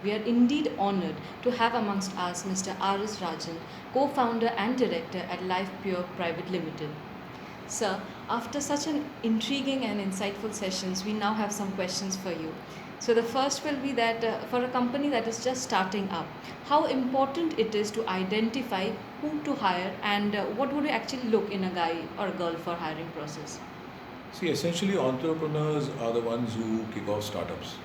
we are indeed honored to have amongst us Mr. RS Rajan, co-founder and director at Livpure Private Limited. Sir, after such an intriguing and insightful sessions, we now have some questions for you. So the first will be that for a company that is just starting up, how important it is to identify who to hire and what would you actually look in a guy or a girl for hiring process? See, essentially, entrepreneurs are the ones who kick off startups.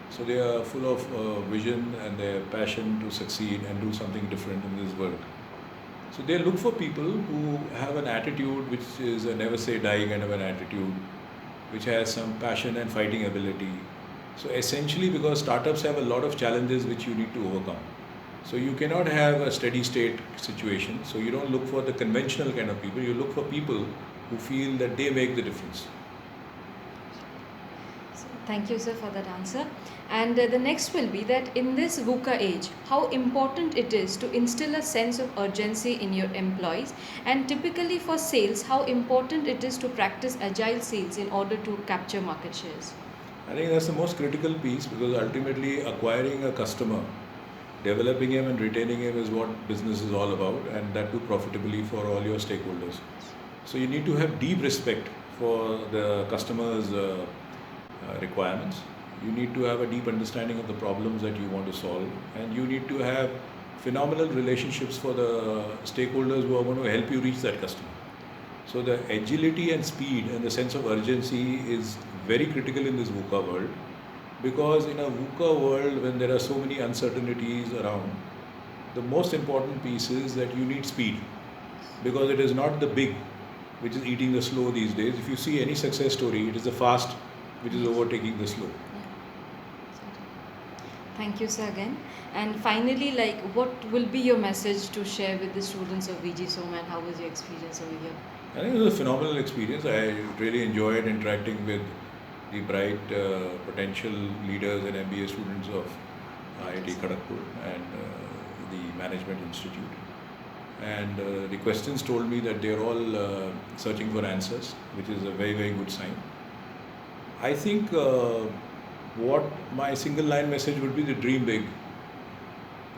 So they are full of vision and their passion to succeed and do something different in this world. So they look for people who have an attitude which is a never say die kind of an attitude, which has some passion and fighting ability. So essentially, because startups have a lot of challenges which you need to overcome. So you cannot have a steady state situation. So you don't look for the conventional kind of people. You look for people who feel that they make the difference. Thank you, sir, for that answer. And the next will be that in this VUCA age, how important it is to instill a sense of urgency in your employees, and typically for sales, how important it is to practice agile sales in order to capture market shares. I think that's the most critical piece, because ultimately acquiring a customer, developing him and retaining him is what business is all about, and that too profitably for all your stakeholders. So you need to have deep respect for the customer's requirements. You need to have a deep understanding of the problems that you want to solve, and you need to have phenomenal relationships for the stakeholders who are going to help you reach that customer. So the agility and speed and the sense of urgency is very critical in this VUCA world, because in a VUCA world, when there are so many uncertainties around, the most important piece is that you need speed, because it is not the big which is eating the slow these days. If you see any success story, it is the fast which is overtaking the slow. Thank you, sir, again. And finally, what will be your message to share with the students of VGSoM, and how was your experience over here? I think it was a phenomenal experience. I really enjoyed interacting with the bright potential leaders and MBA students of IIT Kharagpur and the Management Institute. And the questions told me that they're all searching for answers, which is a very, very good sign. I think what my single line message would be: the dream big.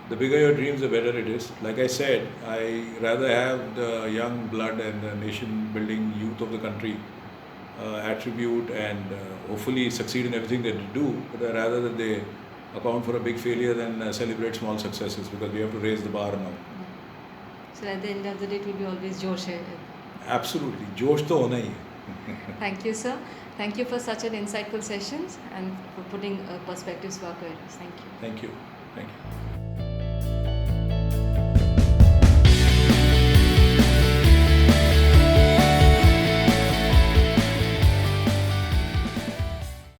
The bigger your dreams, the better it is. Like I said, I rather have the young blood and the nation building youth of the country attribute and hopefully succeed in everything that they do, but rather that they account for a big failure than celebrate small successes, because we have to raise the bar now. So at the end of the day, it will be always Josh. Absolutely. Josh to hona hi hai. Thank you, sir. Thank you for such an insightful sessions and for putting perspectives for our careers. Thank you. Thank you. Thank you.